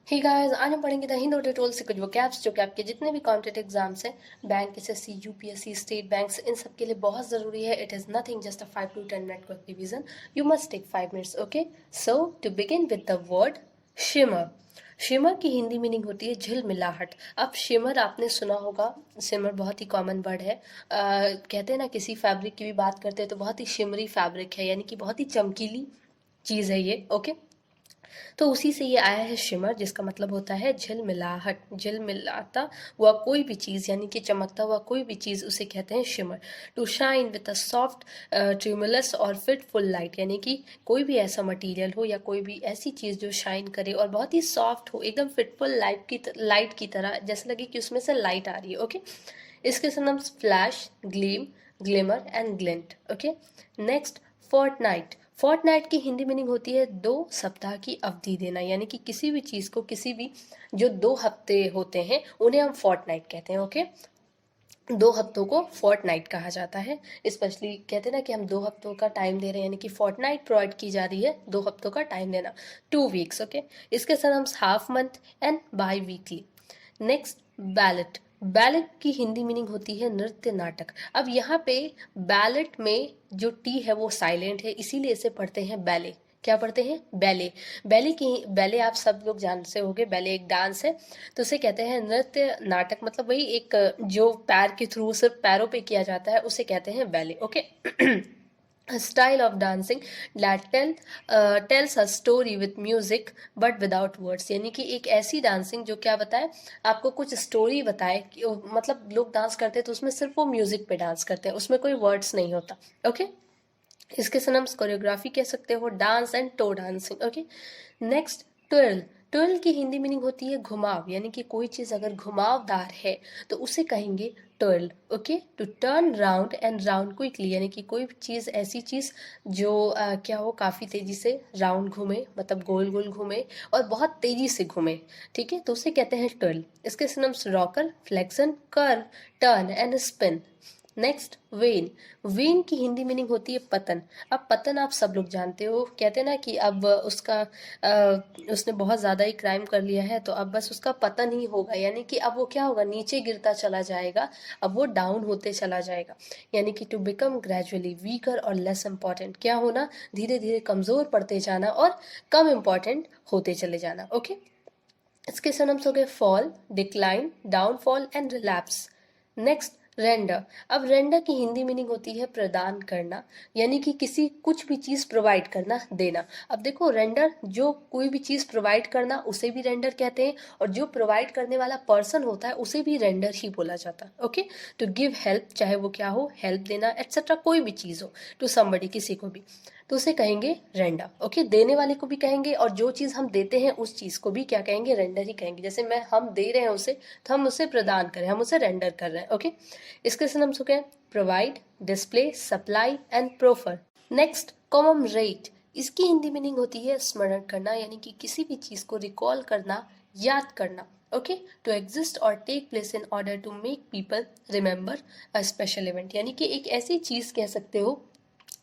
Hey guys, आज हम पढ़ेंगे द हिंदू टोल से कुछ वोकैब्स जो कि आपके जितने भी कॉम्पिटेटिव एग्जाम्स हैं, bank, SSC, UPSC, state banks, इन सब के लिए बहुत ज़रूरी है. It is nothing just a 5 to 10 minute quick revision. You must take 5 minutes. Okay, so to begin with the word shimmer. Shimmer की हिंदी मीनिंग होती है झिलमिलाहट. अब शिमर आपने सुना होगा. शिमर बहुत ही कॉमन वर्ड है. कहते हैं ना, किसी फैब्रिक की भी बात करते हैं तो बहुत ही शिमरी फैब्रिक है, यानी कि बहुत ही चमकीली चीज़ है ये. ओके, तो उसी से ये आया है शिमर, जिसका मतलब होता है झिलमिलाहट. झिलमिलाता हुआ कोई भी चीज़, यानी कि चमकता हुआ कोई भी चीज़, उसे कहते हैं shimmer. To shine with a soft tremulous और फिटफुल लाइट, यानी कि कोई भी ऐसा मटेरियल हो या कोई भी ऐसी चीज़ जो शाइन करे और बहुत ही सॉफ्ट हो, एकदम फिटफुल लाइट की तरह, जैसे लगे कि उसमें से लाइट आ रही है. ओके, इसके synonyms flash, gleam, glimmer and glint. Okay, next fortnight. Fortnight की हिंदी मीनिंग होती है 2 सप्ताह की अवधि देना, यानी कि किसी भी चीज़ को, किसी भी जो 2 हफ्ते होते हैं उन्हें हम फोर्टनाइट कहते हैं. ओके, 2 हफ्तों को फोर्टनाइट कहा जाता है. स्पेशली कहते हैं ना कि हम 2 हफ्तों का टाइम दे रहे हैं, यानी कि फोर्टनाइट प्रोवाइड की जा रही है, 2 हफ्तों का टाइम देना, 2 वीक्स. ओके, इसके साथ हम half month and by weekly. Next ballot. Ballot की हिंदी मीनिंग होती है नृत्य नाटक. अब यहाँ पे बैलेट में जो टी है वो साइलेंट है, इसीलिए इसे पढ़ते हैं बैले. क्या पढ़ते हैं? बैले. बैले आप सब लोग जानते होंगे, बैले एक डांस है. तो उसे कहते हैं नृत्य नाटक, मतलब वही एक जो पैर के थ्रू सिर्फ पैरों पे किया जाता है, उसे कहते हैं ballet. Okay, style of dancing that tells a story with music but without words, यानी कि एक ऐसी डांसिंग जो क्या बताए, आपको कुछ स्टोरी बताए कि मतलब लोग डांस करते हैं तो उसमें सिर्फ वो म्यूजिक पे डांस करते हैं, उसमें कोई वर्ड्स नहीं होता. ओके, इसके सनम्स कोरियोग्राफी कह सकते हो, dance and toe dancing. Okay, next twirl. Twirl की हिंदी मीनिंग होती है घुमाव, यानी कि कोई चीज़ अगर घुमावदार है तो उसे कहेंगे twirl. Okay, to turn round and round quickly, यानी कि कोई चीज़, ऐसी चीज़ जो क्या हो, काफ़ी तेज़ी से राउंड घूमे, मतलब गोल गोल घूमे और बहुत तेज़ी से घूमे. ठीक है, तो उसे कहते हैं ट्विर्ल. इसके synonyms rocker, flexion, curve, turn and spin. Next wen. Wen की हिंदी मीनिंग होती है पतन. अब पतन आप सब लोग जानते हो, कहते हैं ना कि अब उसने बहुत ज़्यादा ही क्राइम कर लिया है तो अब बस उसका पतन ही होगा, यानी कि अब वो क्या होगा, नीचे गिरता चला जाएगा, अब वो डाउन होते चला जाएगा. यानी कि टू बिकम ग्रेजुअली वीकर और लेस इम्पॉर्टेंट, क्या होना, धीरे धीरे कमज़ोर पड़ते जाना और कम इम्पॉर्टेंट होते चले जाना. ओके, इसके सिनोनिम्स हो गए fall, decline, downfall and relapse. Next render. अब रेंडर की हिंदी मीनिंग होती है प्रदान करना, यानी कि किसी कुछ भी चीज़ प्रोवाइड करना, देना. अब देखो, रेंडर जो कोई भी चीज़ प्रोवाइड करना उसे भी रेंडर कहते हैं, और जो प्रोवाइड करने वाला पर्सन होता है उसे भी रेंडर ही बोला जाता है. ओके, टू गिव हेल्प, चाहे वो क्या हो, हेल्प देना एट्सेट्रा, कोई भी चीज़ हो, टू समबडी, किसी को भी, तो उसे कहेंगे रेंडर. ओके, देने वाले को भी कहेंगे और जो चीज़ हम देते हैं उस चीज़ को भी क्या कहेंगे, रेंडर ही कहेंगे. जैसे हम दे रहे हैं उसे, तो हम उसे प्रदान करें, हम उसे रेंडर कर रहे हैं. ओके, इसके सिनोनिम्स हो गए provide, display, supply and proffer. Next commemorate. इसकी हिंदी मीनिंग होती है स्मरण करना, यानी कि किसी भी चीज़ को रिकॉल करना, याद करना. ओके, टू एग्जिस्ट और take place in order to make people remember a special event, यानी कि एक ऐसी चीज़ कह सकते हो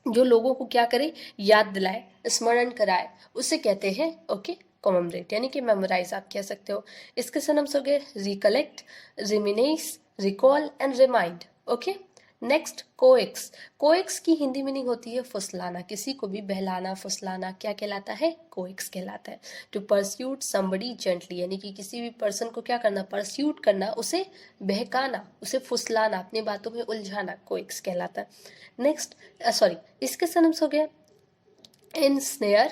जो लोगों को क्या करे, याद दिलाए, स्मरण कराए, उसे कहते हैं ओके कॉममरेट, यानी कि मेमोराइज आप कह सकते हो. इसके सिनोनिम्स हो गए recollect, reminisce, recall and remind. Okay, next coax. Coax की हिंदी मीनिंग होती है फुसलाना, किसी को भी बहलाना, फुसलाना, क्या कहलाता है, कोएक्स कहलाता है. टू परस्यूट समबडी जेंटली, यानी कि किसी भी पर्सन को क्या करना, परस्यूट करना, उसे बहकाना, उसे फुसलाना, अपनी बातों में उलझाना, कोएक्स कहलाता है. नेक्स्ट सॉरी, इसके सिनोनिम्स हो गया ensnare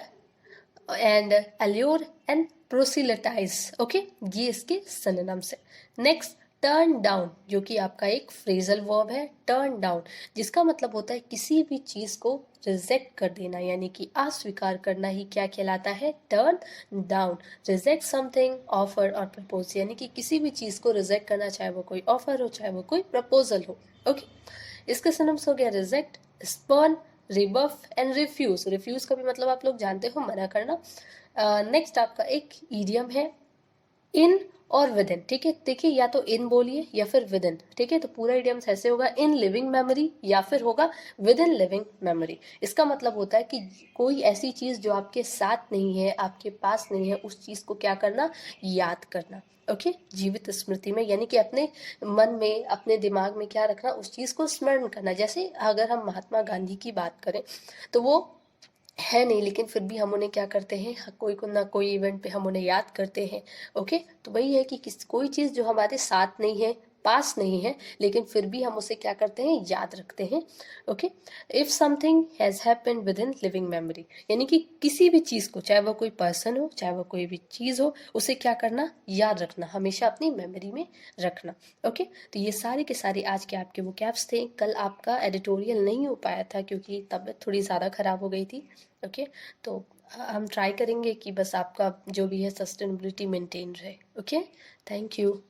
and allure and proselytize. Okay, ये इसके सिनोनिम्स है. नेक्स्ट टर्न डाउन, जो कि आपका एक फ्रेजल वर्ब है, टर्न डाउन, जिसका मतलब होता है किसी भी चीज़ को रिजेक्ट कर देना, यानी कि अस्वीकार करना ही क्या कहलाता है, turn down. Reject something, offer और प्रपोज, यानी कि किसी भी चीज़ को रिजेक्ट करना, चाहे वो कोई ऑफर हो, चाहे वो कोई प्रपोजल हो. ओके, इसके सिनोनिम्स हो गया reject, spurn, रिबफ and refuse. Refuse का भी मतलब आप लोग जानते हो, मना करना. नेक्स्ट आपका एक ईडियम है इन और विद इन, ठीक है। देखिए या तो इन बोलिए या फिर विद इन, ठीक है। तो पूरा इडियम्स ऐसे होगा इन लिविंग मेमोरी या फिर होगा विद इन लिविंग मेमोरी। इसका मतलब होता है कि कोई ऐसी चीज जो आपके साथ नहीं है, आपके पास नहीं है, उस चीज को क्या करना, याद करना। ओके, जीवित स्मृति में, यानी कि अपने मन में, अपने दिमाग में क्या रखना, उस चीज को स्मरण करना। जैसे अगर हम महात्मा गांधी की बात करें तो वो है नहीं, लेकिन फिर भी हम उन्हें क्या करते हैं, कोई को ना कोई इवेंट पे हम उन्हें याद करते हैं। ओके, तो वही है कि कोई चीज़ जो हमारे साथ नहीं है, पास नहीं है, लेकिन फिर भी हम उसे क्या करते हैं, याद रखते हैं। Okay, if something has happened with in living memory, यानी कि किसी भी चीज़ को, चाहे वो कोई पर्सन हो, चाहे वो कोई भी चीज़ हो, उसे क्या करना, याद रखना, हमेशा अपनी मेमोरी में रखना। ओके, तो ये सारे के सारे आज के आपके वो कैप्स थे। कल आपका एडिटोरियल नहीं हो पाया था क्योंकि तबीयत थोड़ी ज़्यादा ख़राब हो गई थी। ओके, तो हम ट्राई करेंगे कि बस आपका जो भी है सस्टेनेबिलिटी मेंटेन रहे। Okay, thank you.